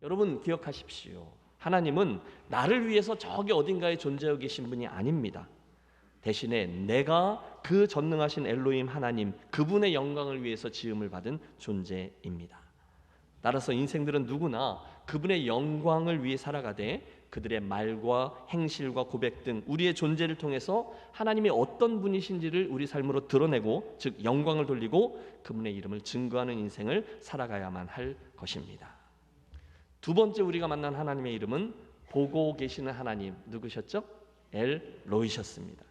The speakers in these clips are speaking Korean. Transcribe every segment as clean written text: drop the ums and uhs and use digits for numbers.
여러분 기억하십시오. 하나님은 나를 위해서 저기 어딘가에 존재하고 계신 분이 아닙니다. 대신에 내가 그 전능하신 엘로힘 하나님, 그분의 영광을 위해서 지음을 받은 존재입니다. 따라서 인생들은 누구나 그분의 영광을 위해 살아가되 그들의 말과 행실과 고백 등 우리의 존재를 통해서 하나님이 어떤 분이신지를 우리 삶으로 드러내고, 즉 영광을 돌리고 그분의 이름을 증거하는 인생을 살아가야만 할 것입니다. 두 번째 우리가 만난 하나님의 이름은 보고 계시는 하나님, 누구셨죠? 엘로이셨습니다.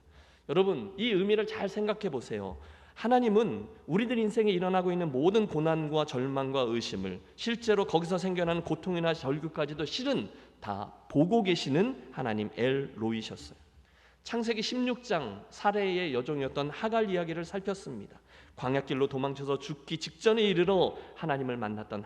여러분, 이 의미를 잘 생각해 보세요. 하나님은 우리들 인생에 일어나고 있는 모든 고난과 절망과 의심을, 실제로 거기서 생겨나는 고통이나 절규까지도 실은 다 보고 계시는 하나님 엘로이셨어요. 창세기 16장 사레의 여종이었던 하갈 이야기를 살폈습니다. 광야길로 도망쳐서 죽기 직전에 이르러 하나님을 만났던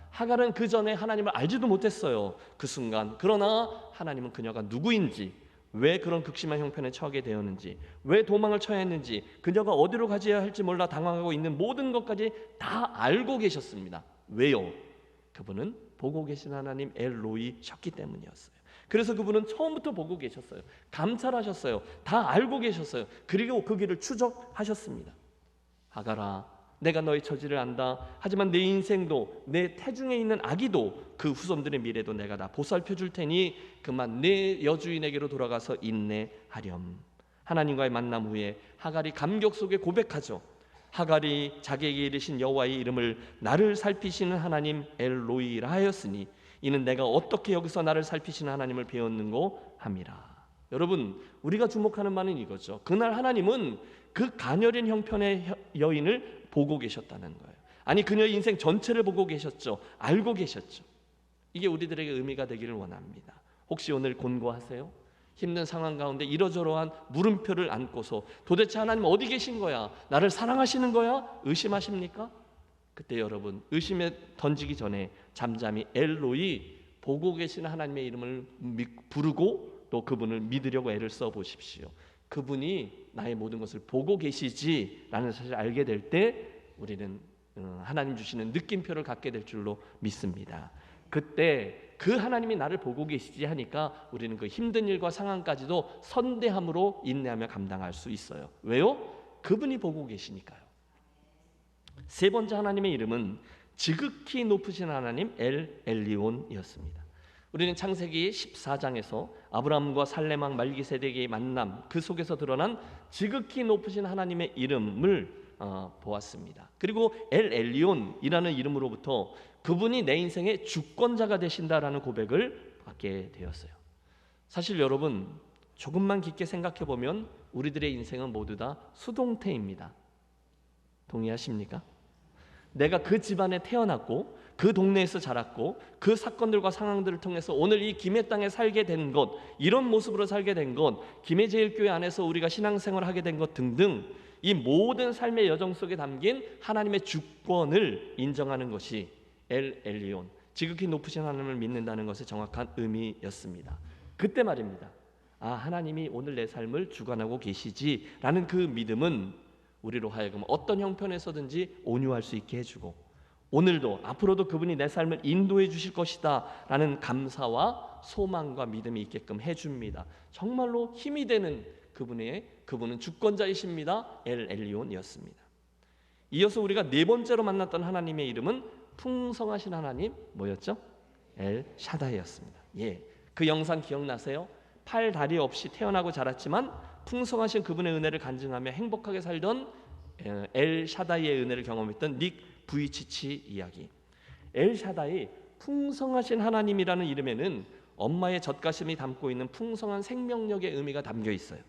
하갈은 그 전에 하나님을 알지도 못했어요. 그 순간. 그러나 하나님은 그녀가 누구인지, 왜 그런 극심한 형편에 처하게 되었는지, 왜 도망을 쳐야 했는지, 그녀가 어디로 가져야 할지 몰라 당황하고 있는 모든 것까지 다 알고 계셨습니다. 왜요? 그분은 보고 계신 하나님 엘로이셨기 때문이었어요. 그래서 그분은 처음부터 보고 계셨어요. 감찰하셨어요. 다 알고 계셨어요. 그리고 그 길을 추적하셨습니다. 하갈아, 내가 너의 처지를 안다. 하지만 내 인생도, 내 태중에 있는 아기도, 그 후손들의 미래도 내가 다 보살펴 줄 테니 그만 내 여주인에게로 돌아가서 인내하렴. 하나님과의 만남 후에 하갈이 감격 속에 고백하죠. 하갈이 자기에게 이르신 여호와의 이름을 나를 살피시는 하나님 엘로이라 하였으니 이는 내가 어떻게 여기서 나를 살피시는 하나님을 배웠는고 함이라. 여러분, 우리가 주목하는 바는 이거죠. 그날 하나님은 그 가녀린 형편의 여인을 보고 계셨다는 거예요. 아니, 그녀의 인생 전체를 보고 계셨죠. 알고 계셨죠. 이게 우리들에게 의미가 되기를 원합니다. 혹시 오늘 곤고하세요? 힘든 상황 가운데 이러저러한 물음표를 안고서 도대체 하나님 어디 계신 거야? 나를 사랑하시는 거야? 의심하십니까? 그때 여러분, 의심에 던지기 전에 잠잠히 엘로이, 보고 계시는 하나님의 이름을 부르고 또 그분을 믿으려고 애를 써보십시오. 그분이 나의 모든 것을 보고 계시지라는 사실을 알게 될 때 우리는 하나님 주시는 느낌표를 갖게 될 줄로 믿습니다. 그때 그 하나님이 나를 보고 계시지 하니까 우리는 그 힘든 일과 상황까지도 선대함으로 인내하며 감당할 수 있어요. 왜요? 그분이 보고 계시니까요. 세 번째 하나님의 이름은 지극히 높으신 하나님 엘리온이었습니다. 우리는 창세기 14장에서 아브라함과 살레망 말기세덱의 만남, 그 속에서 드러난 지극히 높으신 하나님의 이름을 보았습니다. 그리고 엘리온이라는 이름으로부터 그분이 내 인생의 주권자가 되신다라는 고백을 받게 되었어요. 사실 여러분, 조금만 깊게 생각해 보면 우리들의 인생은 모두 다 수동태입니다. 동의하십니까? 내가 그 집안에 태어났고 그 동네에서 자랐고 그 사건들과 상황들을 통해서 오늘 이 김해 땅에 살게 된 것, 이런 모습으로 살게 된 것, 김해제일교회 안에서 우리가 신앙생활을 하게 된 것 등등, 이 모든 삶의 여정 속에 담긴 하나님의 주권을 인정하는 것이 엘리온, 지극히 높으신 하나님을 믿는다는 것의 정확한 의미였습니다. 그때 말입니다. 아, 하나님이 오늘 내 삶을 주관하고 계시지라는 그 믿음은 우리로 하여금 어떤 형편에서든지 온유할 수 있게 해주고, 오늘도 앞으로도 그분이 내 삶을 인도해 주실 것이다 라는 감사와 소망과 믿음이 있게끔 해줍니다. 정말로 힘이 되는 그분은 주권자이십니다. 엘리온이었습니다. 이어서 우리가 네 번째로 만났던 하나님의 이름은 풍성하신 하나님, 뭐였죠? 엘샤다이였습니다. 그 영상 기억나세요? 팔, 다리 없이 태어나고 자랐지만 풍성하신 그분의 은혜를 간증하며 행복하게 살던 엘샤다이의 은혜를 경험했던 닉 부이치치 이야기. 엘샤다이, 풍성하신 하나님이라는 이름에는 엄마의 젖가슴이 담고 있는 풍성한 생명력의 의미가 담겨 있어요.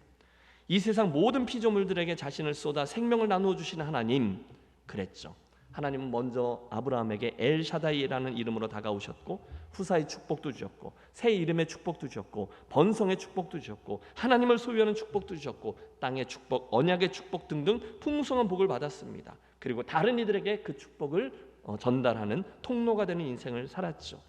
이 세상 모든 피조물들에게 자신을 쏟아 생명을 나누어 주시는 하나님, 그랬죠. 하나님은 먼저 아브라함에게 엘샤다이라는 이름으로 다가오셨고 후사의 축복도 주셨고 새 이름의 축복도 주셨고 번성의 축복도 주셨고 하나님을 소유하는 축복도 주셨고 땅의 축복, 언약의 축복 등등 풍성한 복을 받았습니다. 그리고 다른 이들에게 그 축복을 전달하는 통로가 되는 인생을 살았죠.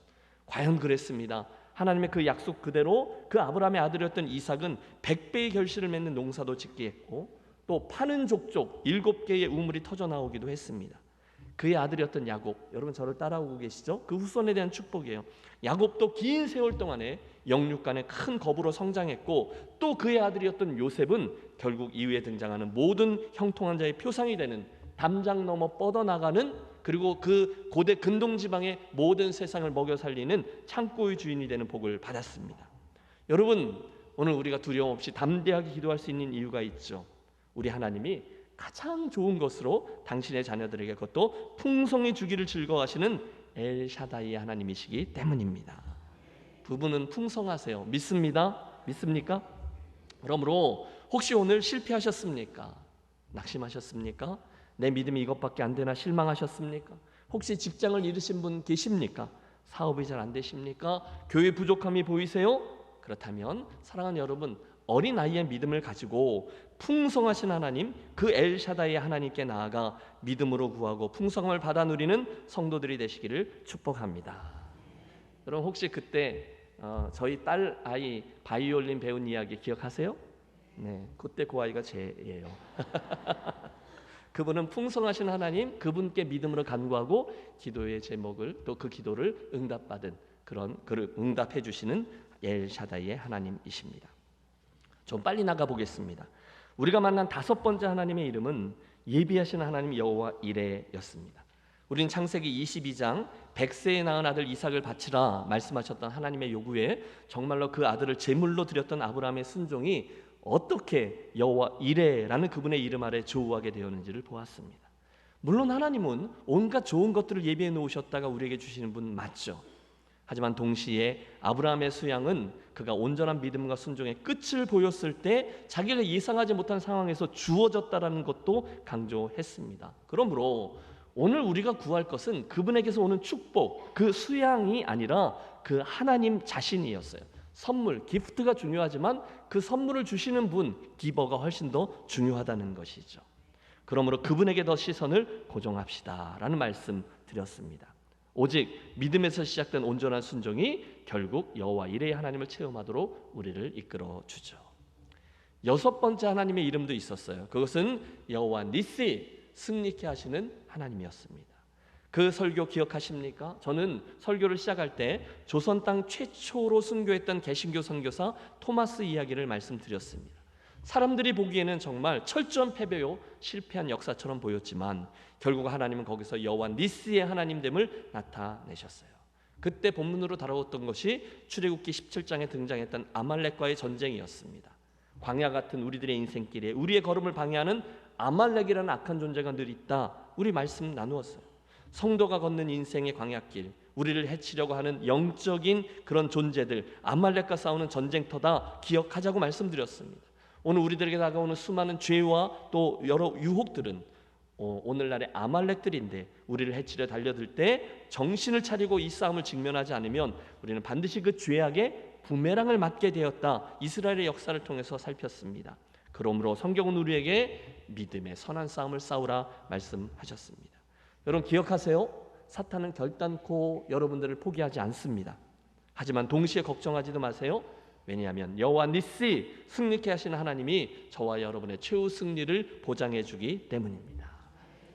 과연 그랬습니다. 하나님의 그 약속 그대로 그 아브라함의 아들이었던 이삭은 100배의 결실을 맺는 농사도 짓게 했고 또 파는 족족 7개의 우물이 터져 나오기도 했습니다. 그의 아들이었던 야곱, 여러분 저를 따라오고 계시죠? 그 후손에 대한 축복이에요. 야곱도 긴 세월 동안에 영육간의 큰 거부로 성장했고, 또 그의 아들이었던 요셉은 결국 이후에 등장하는 모든 형통한 자의 표상이 되는, 담장 넘어 뻗어나가는, 그리고 그 고대 근동지방의 모든 세상을 먹여 살리는 창고의 주인이 되는 복을 받았습니다. 여러분, 오늘 우리가 두려움 없이 담대하게 기도할 수 있는 이유가 있죠. 우리 하나님이 가장 좋은 것으로 당신의 자녀들에게, 그것도 풍성히 주기를 즐거워하시는 엘샤다이의 하나님이시기 때문입니다. 부부는 풍성하세요. 믿습니다? 믿습니까? 그러므로 혹시 오늘 실패하셨습니까? 낙심하셨습니까? 내 믿음이 이것밖에 안 되나 실망하셨습니까? 혹시 직장을 잃으신 분 계십니까? 사업이 잘 안 되십니까? 교회 부족함이 보이세요? 그렇다면 사랑하는 여러분, 어린 나이의 믿음을 가지고 풍성하신 하나님, 그 엘샤다이의 하나님께 나아가 믿음으로 구하고 풍성함을 받아 누리는 성도들이 되시기를 축복합니다. 여러분 혹시 그때 저희 딸 아이 바이올린 배운 이야기 기억하세요? 네, 그때 그 아이가 제예요. 그분은 풍성하신 하나님, 그분께 믿음으로 간구하고 기도의 제목을, 또 그 기도를 응답받은 그런 그를 응답해 주시는 엘샤다이의 하나님이십니다. 좀 빨리 나가 보겠습니다. 우리가 만난 다섯 번째 하나님의 이름은 예비하신 하나님 여호와 이레였습니다. 우리는 창세기 22장 100세에 낳은 아들 이삭을 바치라 말씀하셨던 하나님의 요구에 정말로 그 아들을 제물로 드렸던 아브라함의 순종이 어떻게 여호와 이레라는 그분의 이름 아래 조우하게 되었는지를 보았습니다. 물론 하나님은 온갖 좋은 것들을 예비해 놓으셨다가 우리에게 주시는 분 맞죠. 하지만 동시에 아브라함의 수양은 그가 온전한 믿음과 순종의 끝을 보였을 때 자기가 예상하지 못한 상황에서 주어졌다라는 것도 강조했습니다. 그러므로 오늘 우리가 구할 것은 그분에게서 오는 축복, 그 수양이 아니라 그 하나님 자신이었어요. 선물, 기프트가 중요하지만 그 선물을 주시는 분, 기버가 훨씬 더 중요하다는 것이죠. 그러므로 그분에게 더 시선을 고정합시다라는 말씀 드렸습니다. 오직 믿음에서 시작된 온전한 순종이 결국 여호와 이레의 하나님을 체험하도록 우리를 이끌어 주죠. 여섯 번째 하나님의 이름도 있었어요. 그것은 여호와 니시, 승리케 하시는 하나님이었습니다. 그 설교 기억하십니까? 저는 설교를 시작할 때 조선 땅 최초로 순교했던 개신교 선교사 토마스 이야기를 말씀드렸습니다. 사람들이 보기에는 정말 철저한 패배요, 실패한 역사처럼 보였지만 결국 하나님은 거기서 여호와 니스의 하나님됨을 나타내셨어요. 그때 본문으로 다루었던 것이 출애굽기 17장에 등장했던 아말렉과의 전쟁이었습니다. 광야 같은 우리들의 인생길에 우리의 걸음을 방해하는 아말렉이라는 악한 존재가 늘 있다. 우리 말씀 나누었어요. 성도가 걷는 인생의 광야길, 우리를 해치려고 하는 영적인 그런 존재들, 아말렉과 싸우는 전쟁터다 기억하자고 말씀드렸습니다. 오늘 우리들에게 다가오는 수많은 죄와 또 여러 유혹들은 오늘날의 아말렉들인데 우리를 해치려 달려들 때 정신을 차리고 이 싸움을 직면하지 않으면 우리는 반드시 그 죄악에 부메랑을 맞게 되었다. 이스라엘의 역사를 통해서 살폈습니다. 그러므로 성경은 우리에게 믿음의 선한 싸움을 싸우라 말씀하셨습니다. 여러분 기억하세요. 사탄은 결단코 여러분들을 포기하지 않습니다. 하지만 동시에 걱정하지도 마세요. 왜냐하면 여호와 니시, 승리케 하시는 하나님이 저와 여러분의 최후 승리를 보장해 주기 때문입니다.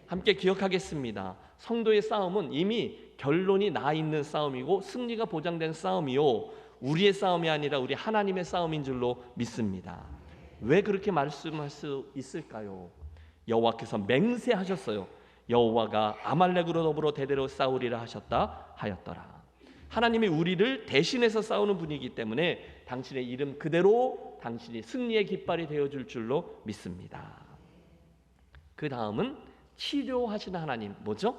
함께 기억하겠습니다. 성도의 싸움은 이미 결론이 나 있는 싸움이고 승리가 보장된 싸움이요, 우리의 싸움이 아니라 우리 하나님의 싸움인 줄로 믿습니다. 왜 그렇게 말씀할 수 있을까요? 여호와께서 맹세하셨어요. 여호와가 아말렉으로 더불어 대대로 싸우리라 하셨다 하였더라. 하나님이 우리를 대신해서 싸우는 분이기 때문에 당신의 이름 그대로 당신이 승리의 깃발이 되어줄 줄로 믿습니다. 그 다음은 치료하시는 하나님, 뭐죠?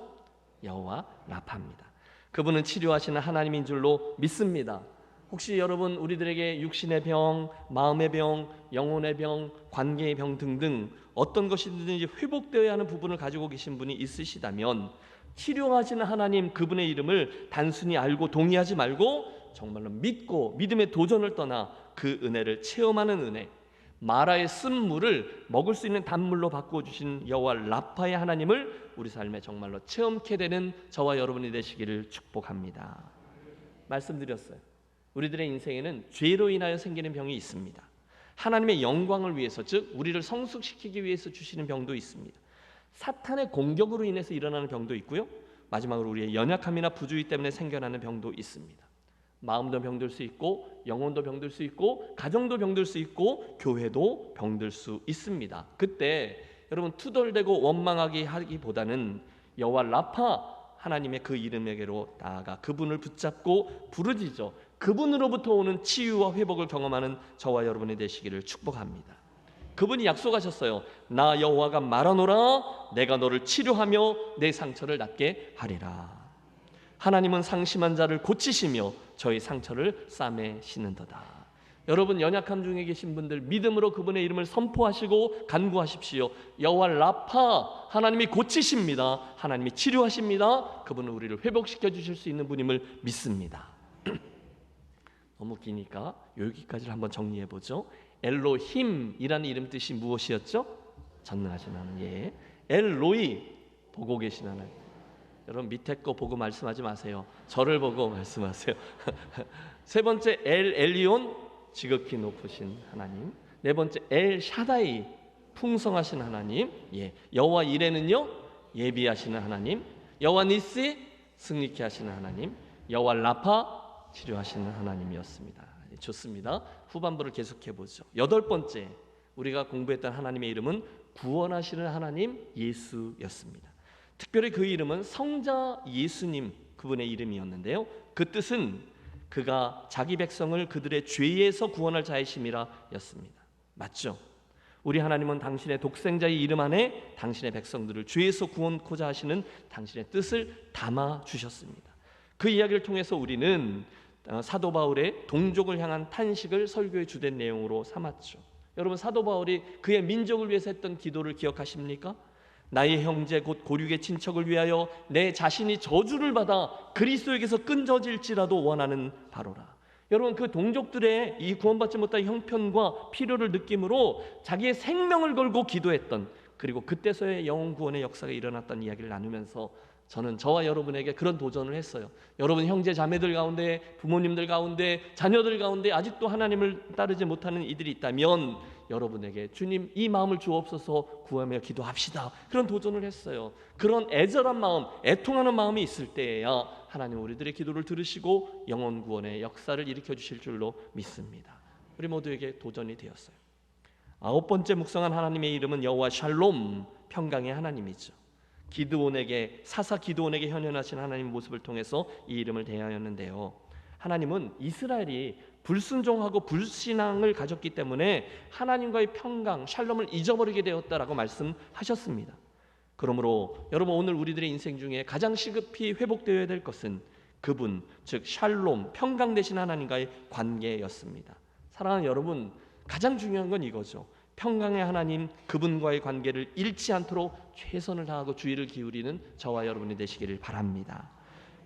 여호와 라파입니다. 그분은 치료하시는 하나님인 줄로 믿습니다. 혹시 여러분 우리들에게 육신의 병, 마음의 병, 영혼의 병, 관계의 병 등등 어떤 것이든지 회복되어야 하는 부분을 가지고 계신 분이 있으시다면 치료하시는 하나님, 그분의 이름을 단순히 알고 동의하지 말고 정말로 믿고 믿음의 도전을 떠나 그 은혜를 체험하는 은혜, 마라의 쓴물을 먹을 수 있는 단물로 바꿔주신 여호와 라파의 하나님을 우리 삶에 정말로 체험케 되는 저와 여러분이 되시기를 축복합니다. 말씀드렸어요. 우리들의 인생에는 죄로 인하여 생기는 병이 있습니다. 하나님의 영광을 위해서, 즉 우리를 성숙시키기 위해서 주시는 병도 있습니다. 사탄의 공격으로 인해서 일어나는 병도 있고요. 마지막으로 우리의 연약함이나 부주의 때문에 생겨나는 병도 있습니다. 마음도 병들 수 있고 영혼도 병들 수 있고 가정도 병들 수 있고 교회도 병들 수 있습니다. 그때 여러분 투덜대고 원망하기 하기보다는 여호와 라파 하나님의 그 이름에게로 나아가 그분을 붙잡고 부르짖어 그분으로부터 오는 치유와 회복을 경험하는 저와 여러분이 되시기를 축복합니다. 그분이 약속하셨어요. 나 여호와가 말하노라 내가 너를 치료하며 내 상처를 낫게 하리라. 하나님은 상심한 자를 고치시며 저희 상처를 싸매시는도다. 여러분 연약함 중에 계신 분들 믿음으로 그분의 이름을 선포하시고 간구하십시오. 여호와 라파 하나님이 고치십니다. 하나님이 치료하십니다. 그분은 우리를 회복시켜 주실 수 있는 분임을 믿습니다. 너무 기니까 여기까지를 한번 정리해 보죠. 엘로힘이라는 이름 뜻이 무엇이었죠? 전능하신 하나님. 예. 엘로이 보고 계신 하나님. 여러분 밑에 거 보고 말씀하지 마세요. 저를 보고 말씀하세요. 세 번째 엘리온 지극히 높으신 하나님. 네 번째 엘 샤다이 풍성하신 하나님. 예. 여호와 이레는요 예비하시는 하나님. 여호와 니시 승리케 하시는 하나님. 여호와 라파 치료하시는 하나님이었습니다. 좋습니다. 후반부를 계속해 보죠. 여덟 번째 우리가 공부했던 하나님의 이름은 구원하시는 하나님 예수였습니다. 특별히 그 이름은 성자 예수님 그분의 이름이었는데요. 그 뜻은 그가 자기 백성을 그들의 죄에서 구원할 자이심이라 였습니다. 맞죠? 우리 하나님은 당신의 독생자의 이름 안에 당신의 백성들을 죄에서 구원코자 하시는 당신의 뜻을 담아 주셨습니다. 그 이야기를 통해서 우리는 사도 바울의 동족을 향한 탄식을 설교의 주된 내용으로 삼았죠. 여러분 사도 바울이 그의 민족을 위해서 했던 기도를 기억하십니까? 나의 형제 곧 고륙의 친척을 위하여 내 자신이 저주를 받아 그리스도에게서 끊어질지라도 원하는 바로라. 여러분 그 동족들의 이 구원받지 못한 형편과 필요를 느낌으로 자기의 생명을 걸고 기도했던 그리고 그때서야 영혼 구원의 역사가 일어났다는 이야기를 나누면서 저는 저와 여러분에게 그런 도전을 했어요. 여러분 형제 자매들 가운데 부모님들 가운데 자녀들 가운데 아직도 하나님을 따르지 못하는 이들이 있다면 여러분에게 주님 이 마음을 주옵소서 구하며 기도합시다. 그런 도전을 했어요. 그런 애절한 마음, 애통하는 마음이 있을 때에야 하나님 우리들의 기도를 들으시고 영혼 구원의 역사를 일으켜 주실 줄로 믿습니다. 우리 모두에게 도전이 되었어요. 아홉 번째 묵상한 하나님의 이름은 여호와 샬롬 평강의 하나님이죠. 기드온에게 사사 기드온에게 현현하신 하나님의 모습을 통해서 이 이름을 대하였는데요. 하나님은 이스라엘이 불순종하고 불신앙을 가졌기 때문에 하나님과의 평강, 샬롬을 잊어버리게 되었다라고 말씀하셨습니다. 그러므로 여러분 오늘 우리들의 인생 중에 가장 시급히 회복되어야 될 것은 그분, 즉 샬롬, 평강 되신 하나님과의 관계였습니다. 사랑하는 여러분, 가장 중요한 건 이거죠. 평강의 하나님 그분과의 관계를 잃지 않도록 최선을 다하고 주의를 기울이는 저와 여러분이 되시기를 바랍니다.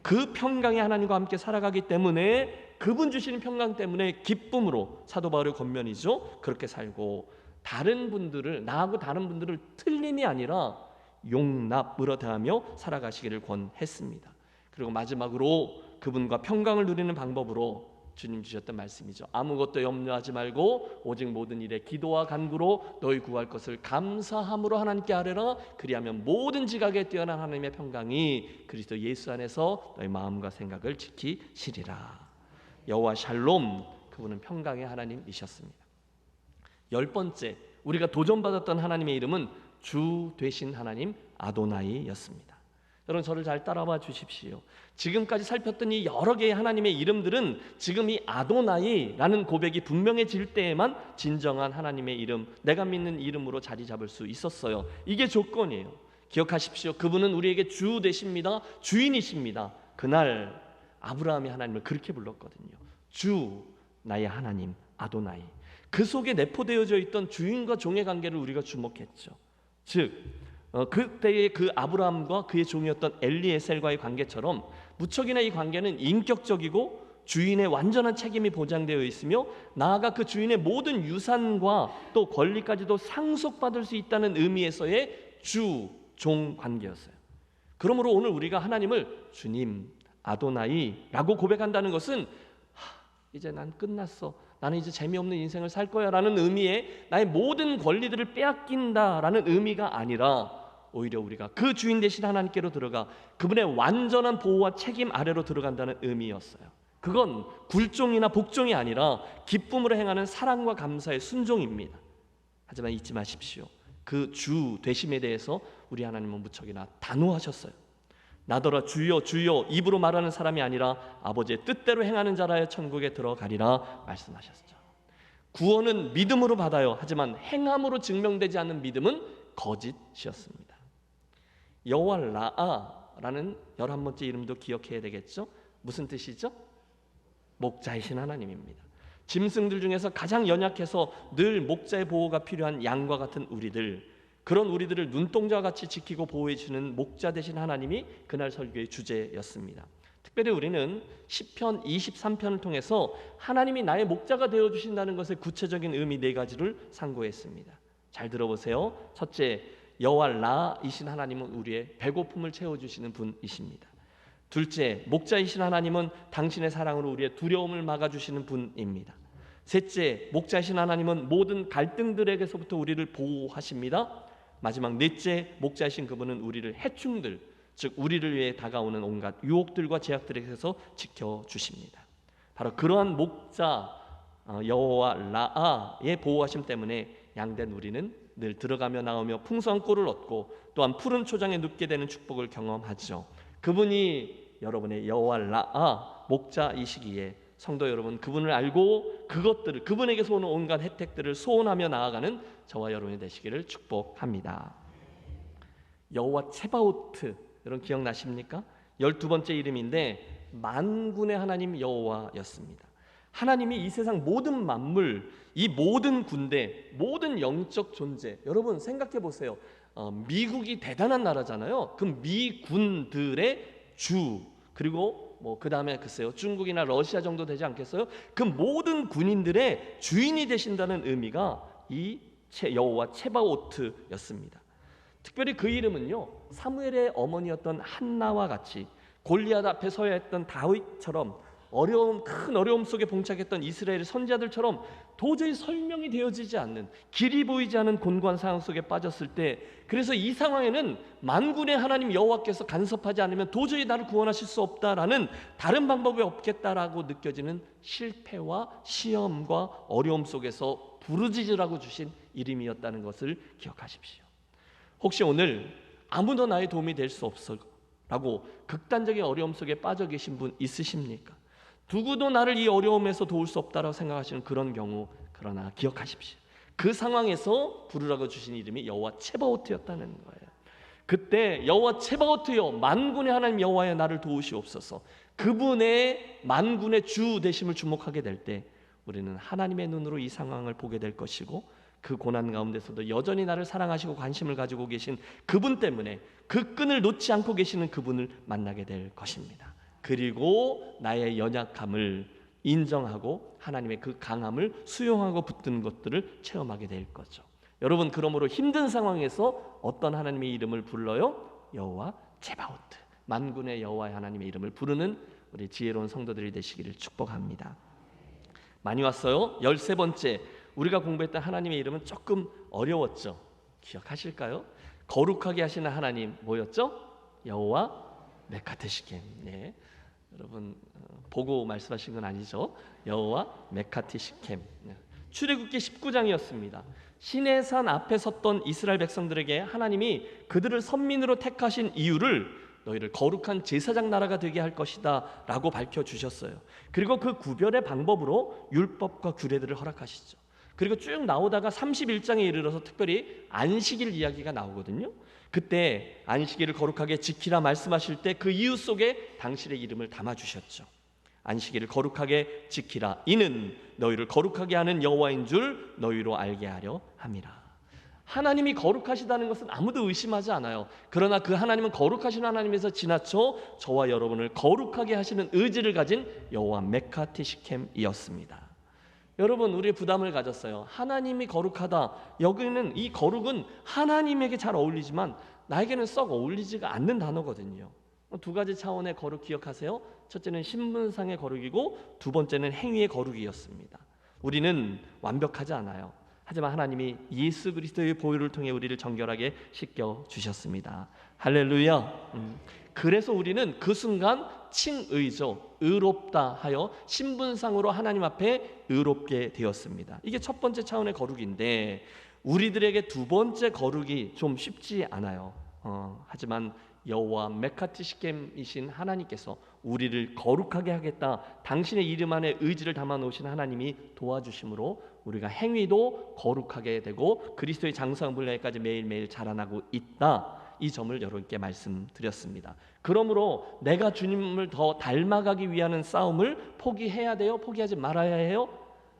그 평강의 하나님과 함께 살아가기 때문에 그분 주시는 평강 때문에 기쁨으로 사도 바울의 권면이죠. 그렇게 살고 다른 분들을 나하고 다른 분들을 틀림이 아니라 용납으로 대하며 살아가시기를 권했습니다. 그리고 마지막으로 그분과 평강을 누리는 방법으로 주님 주셨던 말씀이죠. 아무것도 염려하지 말고 오직 모든 일에 기도와 간구로 너희 구할 것을 감사함으로 하나님께 아뢰라. 그리하면 모든 지각에 뛰어난 하나님의 평강이 그리스도 예수 안에서 너희 마음과 생각을 지키시리라. 여호와 샬롬 그분은 평강의 하나님이셨습니다. 열 번째 우리가 도전받았던 하나님의 이름은 주 되신 하나님 아도나이였습니다. 여러분 저를 잘 따라와 주십시오. 지금까지 살폈던 이 여러 개의 하나님의 이름들은 지금 이 아도나이라는 고백이 분명해질 때에만 진정한 하나님의 이름, 내가 믿는 이름으로 자리 잡을 수 있었어요. 이게 조건이에요. 기억하십시오. 그분은 우리에게 주 되십니다. 주인이십니다. 그날 아브라함이 하나님을 그렇게 불렀거든요. 주, 나의 하나님 아도나이. 그 속에 내포되어져 있던 주인과 종의 관계를 우리가 주목했죠. 즉 그때의 그 아브라함과 그의 종이었던 엘리에셀과의 관계처럼 무척이나 이 관계는 인격적이고 주인의 완전한 책임이 보장되어 있으며 나아가 그 주인의 모든 유산과 또 권리까지도 상속받을 수 있다는 의미에서의 주, 종 관계였어요. 그러므로 오늘 우리가 하나님을 주님, 아도나이라고 고백한다는 것은 이제 난 끝났어, 나는 이제 재미없는 인생을 살 거야 라는 의미의 나의 모든 권리들을 빼앗긴다라는 의미가 아니라 오히려 우리가 그 주인 되신 하나님께로 들어가 그분의 완전한 보호와 책임 아래로 들어간다는 의미였어요. 그건 굴종이나 복종이 아니라 기쁨으로 행하는 사랑과 감사의 순종입니다. 하지만 잊지 마십시오. 그 주 되심에 대해서 우리 하나님은 무척이나 단호하셨어요. 나더러 주여 주여 입으로 말하는 사람이 아니라 아버지의 뜻대로 행하는 자라야 천국에 들어가리라 말씀하셨죠. 구원은 믿음으로 받아요. 하지만 행함으로 증명되지 않는 믿음은 거짓이었습니다. 여호와 라아라는 11번째 이름도 기억해야 되겠죠. 무슨 뜻이죠? 목자이신 하나님입니다. 짐승들 중에서 가장 연약해서 늘 목자의 보호가 필요한 양과 같은 우리들, 그런 우리들을 눈동자와 같이 지키고 보호해 주는 목자 되신 하나님이 그날 설교의 주제였습니다. 특별히 우리는 시편 23편을 통해서 하나님이 나의 목자가 되어 주신다는 것의 구체적인 의미 4가지를 상고했습니다. 잘 들어보세요. 첫째, 여호와 라이신 하나님은 우리의 배고픔을 채워주시는 분이십니다. 둘째, 목자이신 하나님은 당신의 사랑으로 우리의 두려움을 막아주시는 분입니다. 셋째, 목자이신 하나님은 모든 갈등들에게서부터 우리를 보호하십니다. 마지막 넷째, 목자이신 그분은 우리를 해충들, 즉 우리를 위해 다가오는 온갖 유혹들과 제약들에게서 지켜주십니다. 바로 그러한 목자 여호와 라아의 보호하심 때문에 양된 우리는 늘 들어가며 나오며 풍성한 꿀을 얻고 또한 푸른 초장에 눕게 되는 축복을 경험하죠. 그분이 여러분의 여호와 라아 목자이시기에 성도 여러분, 그분을 알고 그것들을, 그분에게서 오는 온갖 혜택들을 소원하며 나아가는 저와 여러분이 되시기를 축복합니다. 여호와 체바오트, 여러분 기억나십니까? 12번째 이름인데 만군의 하나님 여호와였습니다. 하나님이 이 세상 모든 만물, 이 모든 군대, 모든 영적 존재, 여러분 생각해 보세요. 미국이 대단한 나라잖아요. 그 미군들의 주, 그리고 그 다음에 글쎄요, 중국이나 러시아 정도 되지 않겠어요? 그 모든 군인들의 주인이 되신다는 의미가 이 여호와 체바오트였습니다. 특별히 그 이름은요, 사무엘의 어머니였던 한나와 같이 골리앗 앞에 서야 했던 다윗처럼 큰 어려움 속에 봉착했던 이스라엘 선지자들처럼 도저히 설명이 되어지지 않는, 길이 보이지 않은 곤고한 상황 속에 빠졌을 때, 그래서 이 상황에는 만군의 하나님 여호와께서 간섭하지 않으면 도저히 나를 구원하실 수 없다라는, 다른 방법이 없겠다라고 느껴지는 실패와 시험과 어려움 속에서 부르짖으라고 주신 이름이었다는 것을 기억하십시오. 혹시 오늘 아무도 나의 도움이 될 수 없어 라고 극단적인 어려움 속에 빠져 계신 분 있으십니까? 누구도 나를 이 어려움에서 도울 수 없다라고 생각하시는 그런 경우, 그러나 기억하십시오. 그 상황에서 부르라고 주신 이름이 여호와 체바오트였다는 거예요. 그때 여호와 체바오트여, 만군의 하나님 여호와여, 나를 도우시옵소서, 그분의 만군의 주 되심을 주목하게 될 때 우리는 하나님의 눈으로 이 상황을 보게 될 것이고, 그 고난 가운데서도 여전히 나를 사랑하시고 관심을 가지고 계신 그분 때문에 그 끈을 놓지 않고 계시는 그분을 만나게 될 것입니다. 그리고 나의 연약함을 인정하고 하나님의 그 강함을 수용하고 붙드는 것들을 체험하게 될 거죠. 여러분, 그러므로 힘든 상황에서 어떤 하나님의 이름을 불러요? 여호와 체바오트, 만군의 여호와 하나님의 이름을 부르는 우리 지혜로운 성도들이 되시기를 축복합니다. 많이 왔어요. 13번째, 우리가 공부했던 하나님의 이름은 조금 어려웠죠. 기억하실까요? 거룩하게 하시는 하나님 뭐였죠? 여호와 메카테시kem. 네, 여러분 보고 말씀하신 건 아니죠. 여호와 메카테시kem. 출애굽기 19장이었습니다. 시내산 앞에 섰던 이스라엘 백성들에게 하나님이 그들을 선민으로 택하신 이유를 너희를 거룩한 제사장 나라가 되게 할 것이다 라고 밝혀주셨어요. 그리고 그 구별의 방법으로 율법과 규례들을 허락하시죠. 그리고 쭉 나오다가 31장에 이르러서 특별히 안식일 이야기가 나오거든요. 그때 안식일을 거룩하게 지키라 말씀하실 때 그 이유 속에 당신의 이름을 담아주셨죠. 안식일을 거룩하게 지키라, 이는 너희를 거룩하게 하는 여호와인 줄 너희로 알게 하려 함이라. 하나님이 거룩하시다는 것은 아무도 의심하지 않아요. 그러나 그 하나님은 거룩하신 하나님에서 지나쳐 저와 여러분을 거룩하게 하시는 의지를 가진 여호와 메카테시켐이었습니다. 여러분, 우리의 부담을 가졌어요. 하나님이 거룩하다. 여기는 이 거룩은 하나님에게 잘 어울리지만 나에게는 썩 어울리지가 않는 단어거든요. 두 가지 차원의 거룩 기억하세요. 첫째는 신분상의 거룩이고 두 번째는 행위의 거룩이었습니다. 우리는 완벽하지 않아요. 하지만 하나님이 예수 그리스도의 보혈을 통해 우리를 정결하게 씻겨 주셨습니다. 할렐루야. 그래서 우리는 그 순간 칭의죠. 의롭다 하여 신분상으로 하나님 앞에 의롭게 되었습니다. 이게 첫 번째 차원의 거룩인데 우리들에게 두 번째 거룩이 좀 쉽지 않아요. 하지만 여호와 메카티 시켐이신 하나님께서 우리를 거룩하게 하겠다, 당신의 이름 안에 의지를 담아 놓으신 하나님이 도와주심으로 우리가 행위도 거룩하게 되고 그리스도의 장성한 분량까지 매일매일 자라나고 있다, 이 점을 여러분께 말씀드렸습니다. 그러므로 내가 주님을 더 닮아가기 위한 싸움을 포기해야 돼요? 포기하지 말아야 해요?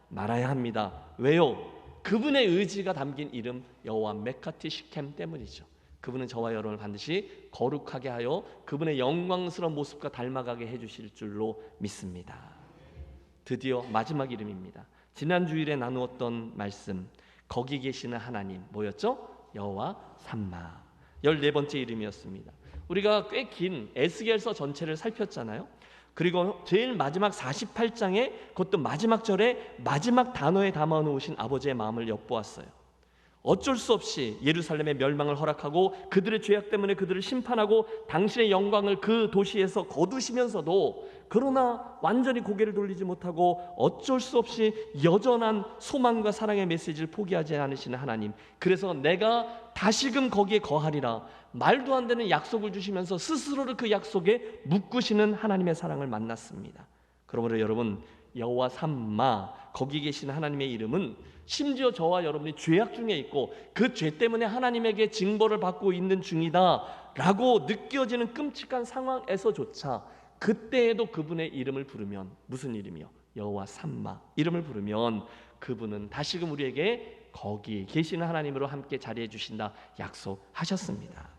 말아야 합니다. 왜요? 그분의 의지가 담긴 이름 여호와 메카티 시켐 때문이죠. 그분은 저와 여러분을 반드시 거룩하게 하여 그분의 영광스러운 모습과 닮아가게 해주실 줄로 믿습니다. 드디어 마지막 이름입니다. 지난 주일에 나누었던 말씀, 거기 계시는 하나님 뭐였죠? 여호와 삼마, 14번째 이름이었습니다. 우리가 꽤 긴 에스겔서 전체를 살폈잖아요. 그리고 제일 마지막 48장에 그것도 마지막 절에 마지막 단어에 담아놓으신 아버지의 마음을 엿보았어요. 어쩔 수 없이 예루살렘의 멸망을 허락하고 그들의 죄악 때문에 그들을 심판하고 당신의 영광을 그 도시에서 거두시면서도 그러나 완전히 고개를 돌리지 못하고 어쩔 수 없이 여전한 소망과 사랑의 메시지를 포기하지 않으시는 하나님, 그래서 내가 다시금 거기에 거하리라 말도 안 되는 약속을 주시면서 스스로를 그 약속에 묶으시는 하나님의 사랑을 만났습니다. 그러므로 여러분, 여호와 삼마, 거기 계신 하나님의 이름은 심지어 저와 여러분이 죄악 중에 있고 그 죄 때문에 하나님에게 징벌을 받고 있는 중이다 라고 느껴지는 끔찍한 상황에서조차 그때에도 그분의 이름을 부르면, 무슨 이름이요? 여호와 삼마 이름을 부르면 그분은 다시금 우리에게 거기 계시는 하나님으로 함께 자리해 주신다 약속하셨습니다.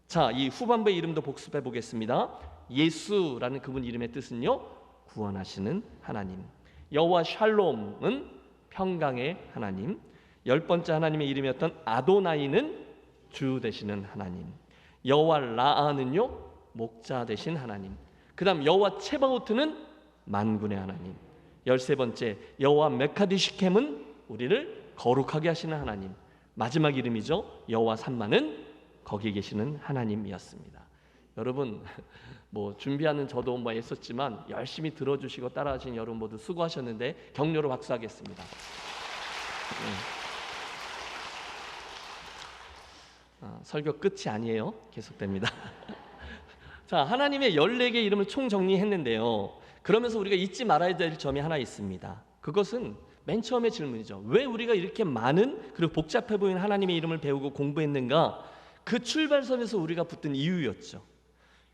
자, 이 후반부의 이름도 복습해 보겠습니다. 예수라는 그분 이름의 뜻은요, 구원하시는 하나님. 여호와 샬롬은 평강의 하나님. 10번째 하나님의 이름이었던 아도나이는 주 되시는 하나님. 여호와 라아는요, 목자 되신 하나님. 그 다음 여호와 체바오트는 만군의 하나님. 13번째 여호와 메카디 시켐은 우리를 거룩하게 하시는 하나님. 마지막 이름이죠, 여호와 삼마는 거기 계시는 하나님이었습니다. 여러분, 준비하는 저도 애썼지만 열심히 들어주시고 따라하신 여러분 모두 수고하셨는데 격려로 박수하겠습니다. 설교 끝이 아니에요. 계속됩니다. 자, 하나님의 14개의 이름을 총정리했는데요. 그러면서 우리가 잊지 말아야 될 점이 하나 있습니다. 그것은 맨 처음의 질문이죠. 왜 우리가 이렇게 많은 그리고 복잡해 보이는 하나님의 이름을 배우고 공부했는가? 그 출발선에서 우리가 붙든 이유였죠.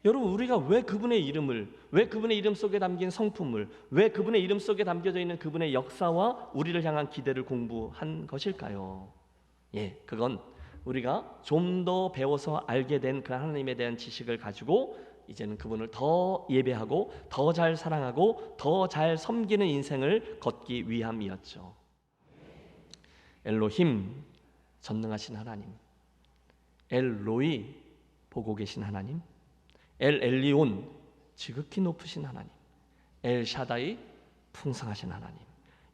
여러분, 우리가 왜 그분의 이름을, 왜 그분의 이름 속에 담긴 성품을, 왜 그분의 이름 속에 담겨져 있는 그분의 역사와 우리를 향한 기대를 공부한 것일까요? 그건 우리가 좀 더 배워서 알게 된 그 하나님에 대한 지식을 가지고 이제는 그분을 더 예배하고 더 잘 사랑하고 더 잘 섬기는 인생을 걷기 위함이었죠. 엘로힘, 전능하신 하나님. 엘로이, 보고 계신 하나님. 엘 엘리온, 지극히 높으신 하나님. 엘 샤다이, 풍성하신 하나님.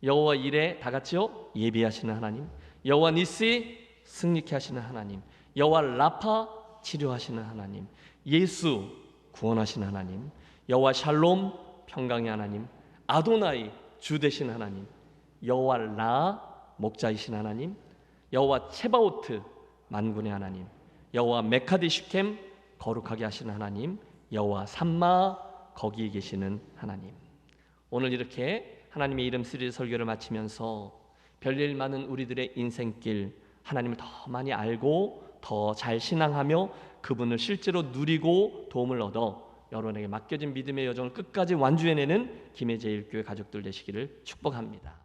여호와 이레, 다 같이요, 예비하시는 하나님. 여호와 니시, 승리케 하시는 하나님. 여호와 라파, 치료하시는 하나님. 예수, 구원하시는 하나님. 여호와 샬롬, 평강의 하나님. 아도나이, 주 되신 하나님. 여호와 라, 목자이신 하나님. 여호와 체바오트, 만군의 하나님. 여호와 메카디 시켐, 거룩하게 하시는 하나님. 여호와 삼마, 거기에 계시는 하나님. 오늘 이렇게 하나님의 이름 시리즈 설교를 마치면서 별일 많은 우리들의 인생길, 하나님을 더 많이 알고 더 잘 신앙하며 그분을 실제로 누리고 도움을 얻어 여러분에게 맡겨진 믿음의 여정을 끝까지 완주해내는 김해제일교회 가족들 되시기를 축복합니다.